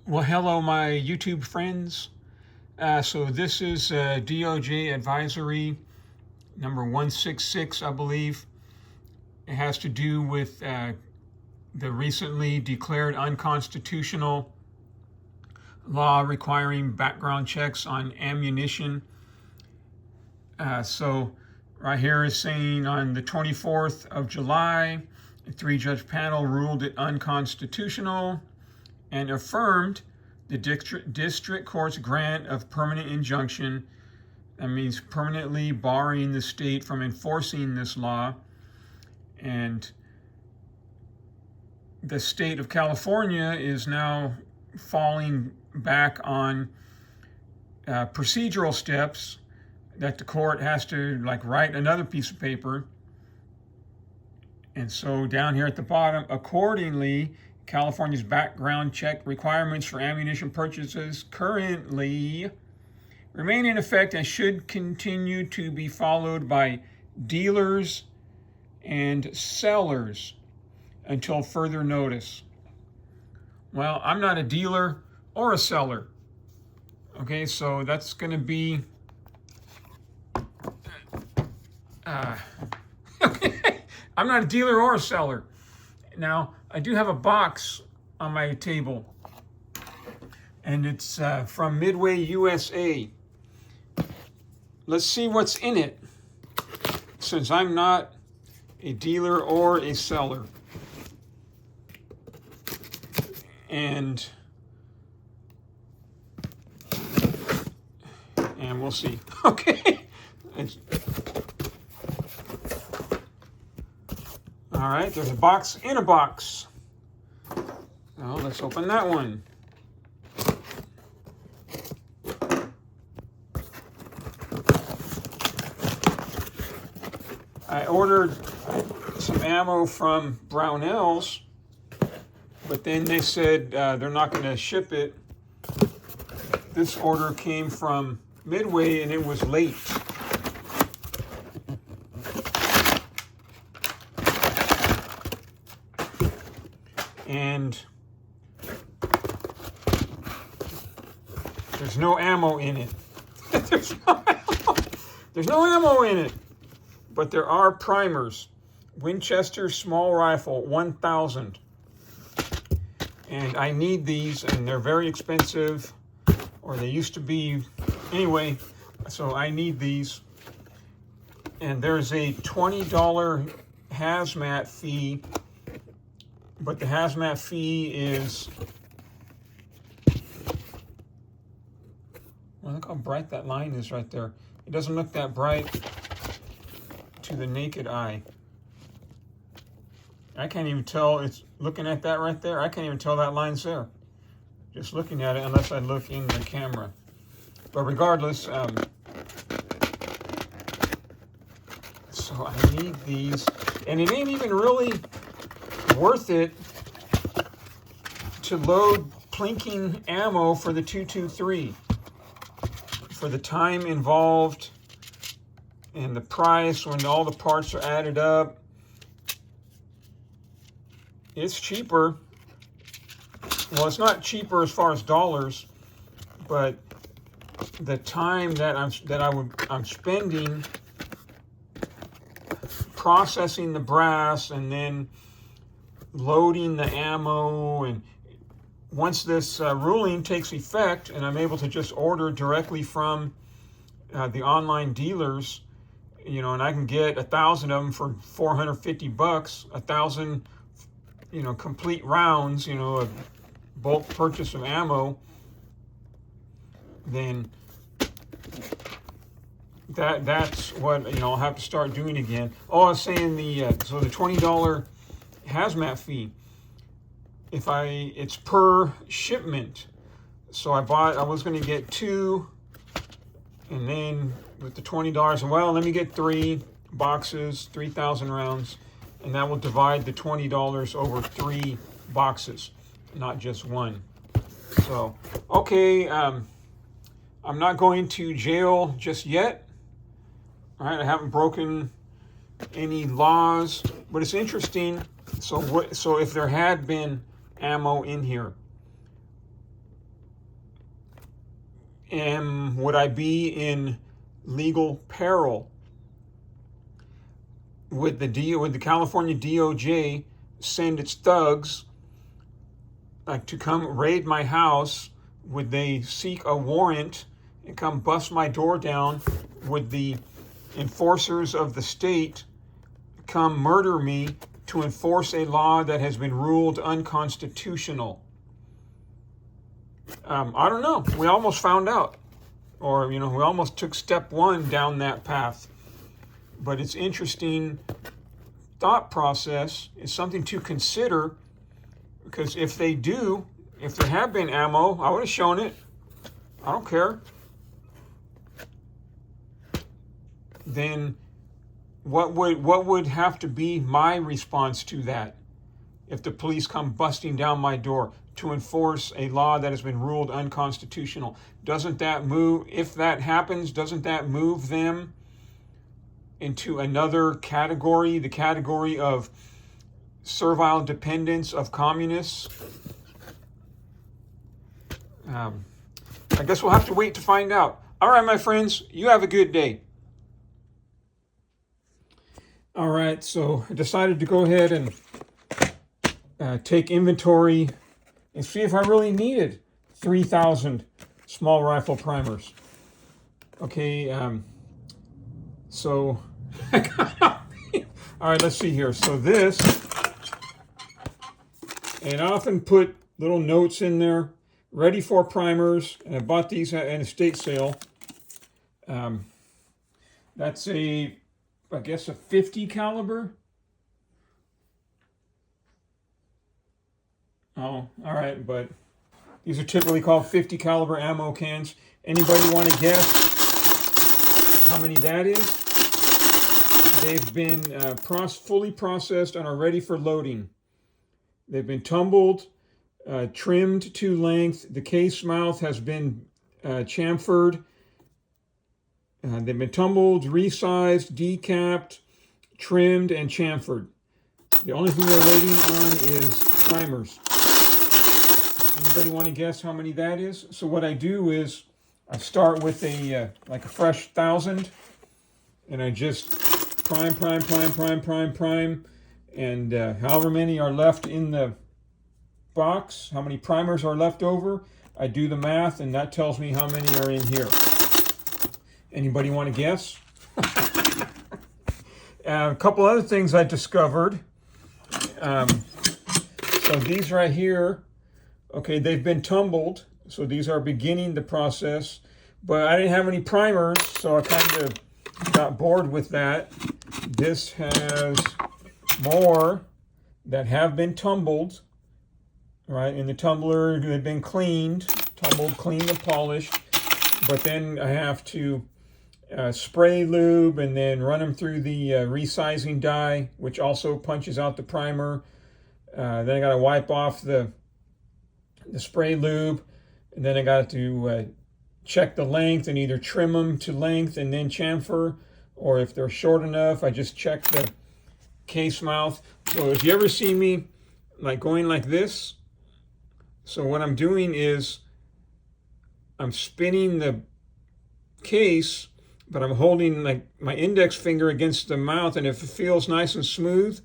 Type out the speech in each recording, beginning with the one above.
Well, hello, my YouTube friends. So this is DOJ advisory number 166, I believe. It has to do with the recently declared unconstitutional law requiring background checks on ammunition. So right here is saying on the 24th of July, a three-judge panel ruled it unconstitutional and affirmed the district court's grant of permanent injunction. That means permanently barring the state from enforcing this law. And the state of California is now falling back on procedural steps that the court has to write another piece of paper. And so down here at the bottom, accordingly, California's background check requirements for ammunition purchases currently remain in effect and should continue to be followed by dealers and sellers until further notice. Well, I'm not a dealer or a seller. Okay, so that's going to be I'm not a dealer or a seller. Now, I do have a box on my table, and it's from MidwayUSA. Let's see what's in it, since I'm not a dealer or a seller. And we'll see. Okay. All right, there's a box in a box. Now let's open that one. I ordered some ammo from Brownells, but then they said they're not going to ship it. This order came from Midway and it was late. And there's no ammo in it. There's no ammo in it. But there are primers. Winchester small rifle, 1000. And I need these, and they're very expensive, or they used to be. Anyway, so I need these. And there's a $20 hazmat fee. But the hazmat fee is, well, look how bright that line is right there. It doesn't look that bright to the naked eye. I can't even tell, it's looking at that right there, I can't even tell that line's there. Just looking at it, unless I look in the camera. But regardless, so I need these, and it ain't even really worth it to load plinking ammo for the 223 for the time involved and the price when all the parts are added up. It's cheaper. Well, it's not cheaper as far as dollars, but the time that I'm spending processing the brass and then loading the ammo, and once this ruling takes effect and I'm able to just order directly from the online dealers, and I can get 1,000 of them for $450, 1,000, complete rounds, a bulk purchase of ammo, then that's what I'll have to start doing again. Oh, I was saying so the $20 hazmat fee, it's per shipment. So I was going to get 2, and then with the $20, well, let me get 3 boxes, 3,000 rounds, and that will divide the $20 over 3 boxes, not just one. So, okay, I'm not going to jail just yet. All right, I haven't broken any laws, but it's interesting. So if there had been ammo in here, would I be in legal peril? Would the California DOJ send its thugs to come raid my house? Would they seek a warrant and come bust my door down? Would the enforcers of the state come murder me to enforce a law that has been ruled unconstitutional? I don't know. We almost found out. Or, we almost took step one down that path. But it's interesting thought process. It's something to consider, because if there have been ammo, I would have shown it. I don't care. Then what would have to be my response to that if the police come busting down my door to enforce a law that has been ruled unconstitutional? Doesn't that move, if that happens, doesn't that move them into another category, the category of servile dependence of communists? I guess we'll have to wait to find out. All right, my friends, you have a good day. All right, so I decided to go ahead and take inventory and see if I really needed 3,000 small rifle primers. Okay, so all right, let's see here. So this, and I often put little notes in there, ready for primers, and I bought these at an estate sale. That's I guess a 50 caliber. Oh, all right, but these are typically called 50 caliber ammo cans. Anybody want to guess how many that is? They've been fully processed and are ready for loading. They've been tumbled, trimmed to length. The case mouth has been chamfered. They've been tumbled, resized, decapped, trimmed, and chamfered. The only thing they're waiting on is primers. Anybody want to guess how many that is? So what I do is I start with like a fresh 1,000, and I just prime, and however many are left in the box, how many primers are left over, I do the math, and that tells me how many are in here. Anybody want to guess? A couple other things I discovered. So these right here, okay, they've been tumbled. So these are beginning the process. But I didn't have any primers, so I kind of got bored with that. This has more that have been tumbled, right? In the tumbler, they've been cleaned, tumbled, cleaned, and polished. But then I have to spray lube and then run them through the resizing die, which also punches out the primer. Then I got to wipe off the spray lube, and then I got to check the length and either trim them to length and then chamfer, or if they're short enough, I just check the case mouth. So if you ever see me like going like this, so what I'm doing is I'm spinning the case, but I'm holding like my index finger against the mouth, and if it feels nice and smooth,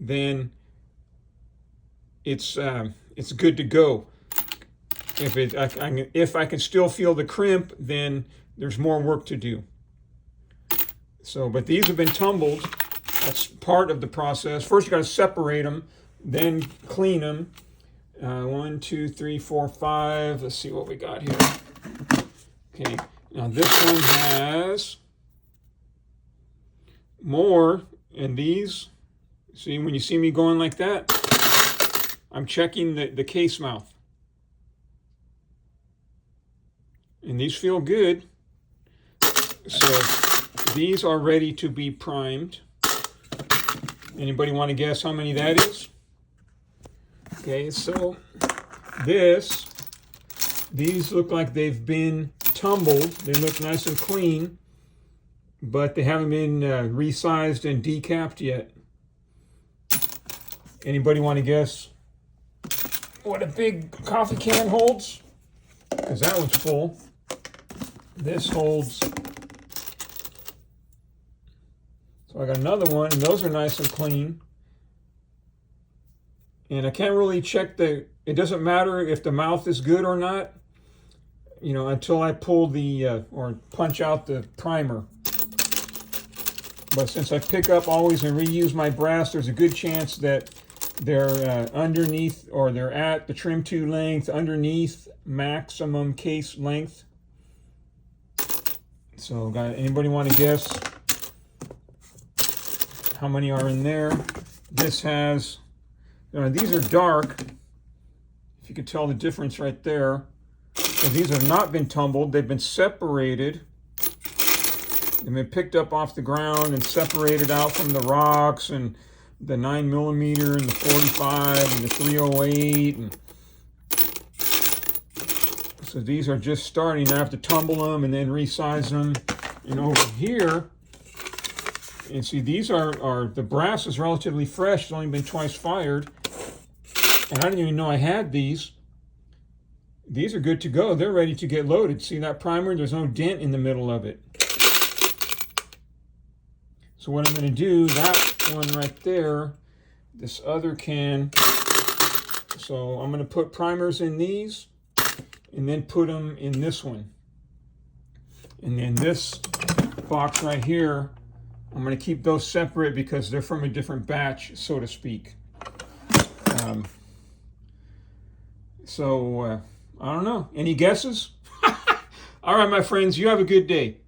then it's good to go. If I can still feel the crimp, then there's more work to do. So, but these have been tumbled. That's part of the process. First, you got to separate them, then clean them. 1, 2, 3, 4, 5. Let's see what we got here. Okay. Now this one has more, and these, see, when you see me going like that, I'm checking the case mouth. And these feel good. So these are ready to be primed. Anybody want to guess how many that is? Okay, so these look like they've been tumbled. They look nice and clean, but they haven't been resized and decapped yet. Anybody want to guess what a big coffee can holds? Because that one's full. This holds. So I got another one, and those are nice and clean. And I can't really check it doesn't matter if the mouth is good or not, you know, until I pull the, or punch out the primer. But since I pick up always and reuse my brass, there's a good chance that they're underneath, or they're at the trim to length, underneath maximum case length. So, anybody want to guess how many are in there? This has, these are dark. If you can tell the difference right there. So these have not been tumbled. They've been separated. They've been picked up off the ground and separated out from the rocks and the 9mm and the 45 and the 308. And so these are just starting. I have to tumble them and then resize them. And over here, and see, these are the brass is relatively fresh. It's only been twice fired. And I didn't even know I had these. These are good to go. They're ready to get loaded. See that primer? There's no dent in the middle of it. So what I'm going to do, that one right there, this other can. So I'm going to put primers in these and then put them in this one. And then this box right here, I'm going to keep those separate because they're from a different batch, so to speak. I don't know. Any guesses? All right, my friends, you have a good day.